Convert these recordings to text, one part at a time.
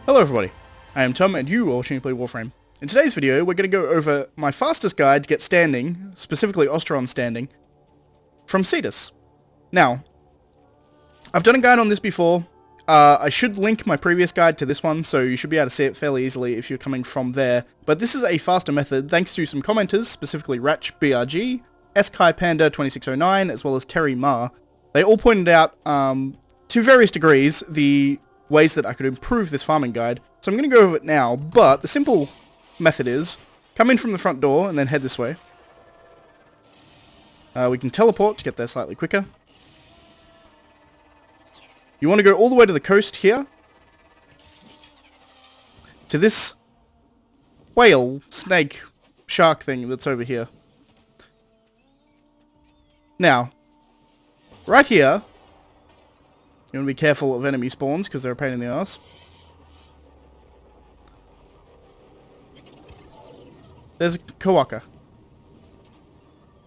Hello everybody, I am Tom and you are watching me play Warframe. In today's video we're going to go over my fastest guide to get standing, specifically Ostron standing, from Cetus. Now, I've done a guide on this before. I should link my previous guide to this one, so you should be able to see it fairly easily if you're coming from there. But this is a faster method thanks to some commenters, specifically Ratch BRG, Sky Panda 2609, as well as Terry Ma. They all pointed out, to various degrees, the ways that I could improve this farming guide. So I'm going to go over it now, but the simple method is come in from the front door and then head this way. We can teleport to get there slightly quicker. You want to go all the way to the coast here, to this whale, snake, shark thing that's over here. Now, right here, you want to be careful of enemy spawns because they're a pain in the ass. There's a Kawaka.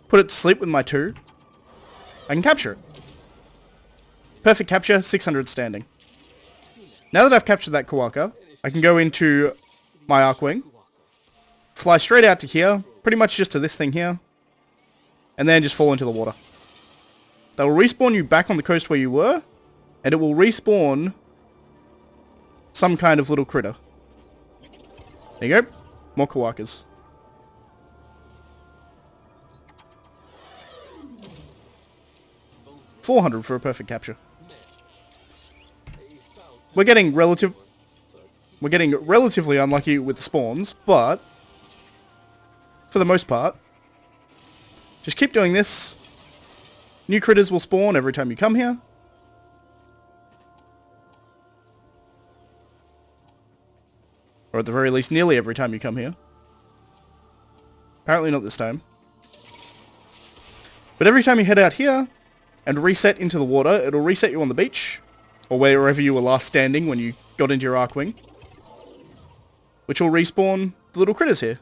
Put it to sleep with my 2. I can capture it. Perfect capture, 600 standing. Now that I've captured that Kawaka, I can go into my Arcwing, fly straight out to here, pretty much just to this thing here, and then just fall into the water. That will respawn you back on the coast where you were, and it will respawn some kind of little critter. There you go. More Kawakas. $400 for a perfect capture. We're getting relatively unlucky with the spawns, but for the most part, just keep doing this. New critters will spawn every time you come here. Or at the very least, nearly every time you come here. Apparently not this time. But every time you head out here and reset into the water, it'll reset you on the beach, or wherever you were last standing when you got into your Arcwing, which will respawn the little critters here.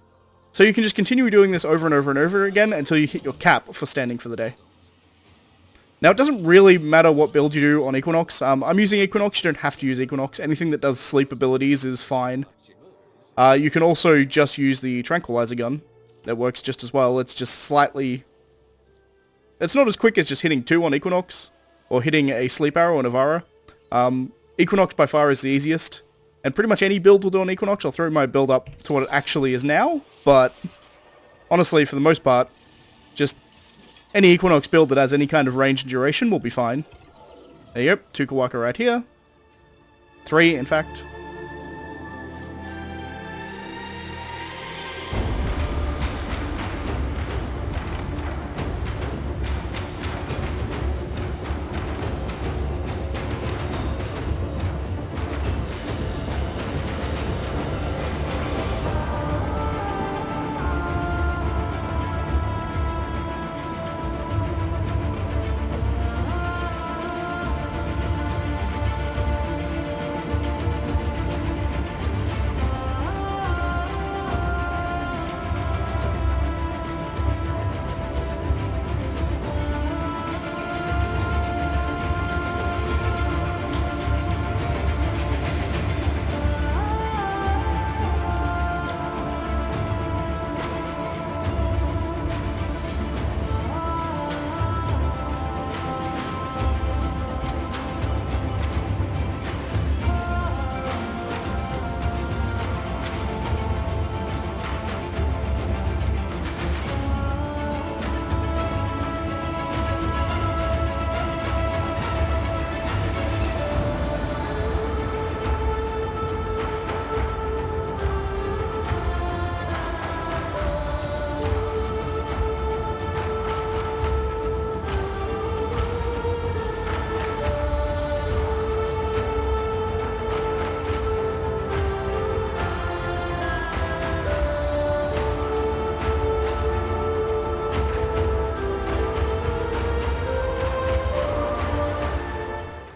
So you can just continue doing this over and over and over again until you hit your cap for standing for the day. Now, it doesn't really matter what build you do on Equinox. I'm using Equinox. You don't have to use Equinox. Anything that does sleep abilities is fine. You can also just use the Tranquilizer gun. That works just as well. It's just slightly... It's not as quick as just hitting 2 on Equinox, or hitting a Sleep Arrow on Avara. Equinox by far is the easiest, and pretty much any build will do on Equinox. I'll throw my build up to what it actually is now, but honestly, for the most part, just any Equinox build that has any kind of range and duration will be fine. There you go, 2 Kawaka right here. 3, in fact.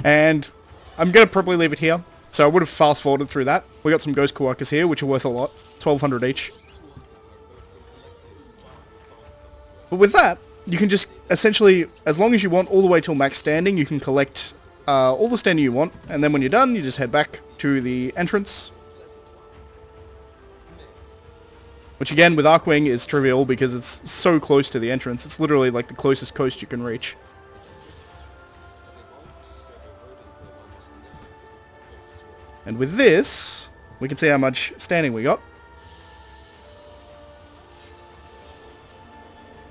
And I'm going to probably leave it here. So I would have fast forwarded through that. We got some Ghost Kawakas here, which are worth a lot. 1,200 each. But with that, you can just essentially, as long as you want all the way till max standing, you can collect all the standing you want, and then when you're done, you just head back to the entrance. Which again, with Archwing, is trivial because it's so close to the entrance. It's literally like the closest coast you can reach. And with this, we can see how much standing we got.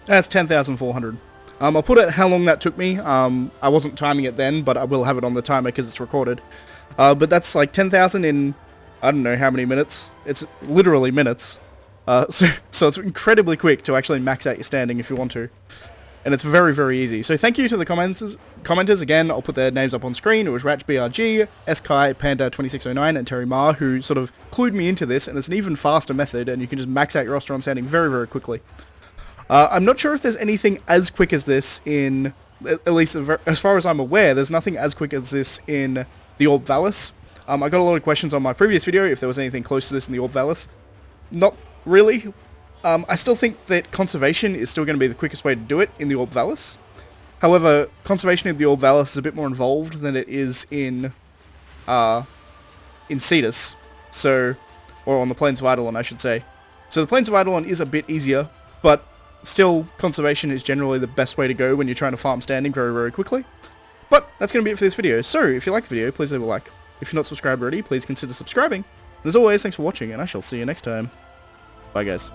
That's 10,400. I'll put it how long that took me. I wasn't timing it then, but I will have it on the timer because it's recorded. But that's like 10,000 in, I don't know how many minutes. It's literally minutes. So it's incredibly quick to actually max out your standing if you want to. And it's very, very easy. So thank you to the commenters. Again, I'll put their names up on screen. It was RatchBRG, Sky, Panda2609, and Terry Ma, who sort of clued me into this, and it's an even faster method, and you can just max out your Ostron standing very, very quickly. I'm not sure if there's anything as quick as this in, at least as far as I'm aware, there's nothing as quick as this in the Orb Valis. I got a lot of questions on my previous video if there was anything close to this in the Orb Valis. Not really. I still think that conservation is still going to be the quickest way to do it in the Orb Valis. However, conservation in the Orb Valis is a bit more involved than it is in Cetus, so, or on the Plains of Eidolon, I should say. So the Plains of Eidolon is a bit easier, but still, conservation is generally the best way to go when you're trying to farm standing very, very quickly. But that's going to be it for this video. So, if you liked the video, please leave a like. If you're not subscribed already, please consider subscribing. And as always, thanks for watching, and I shall see you next time. Bye, guys.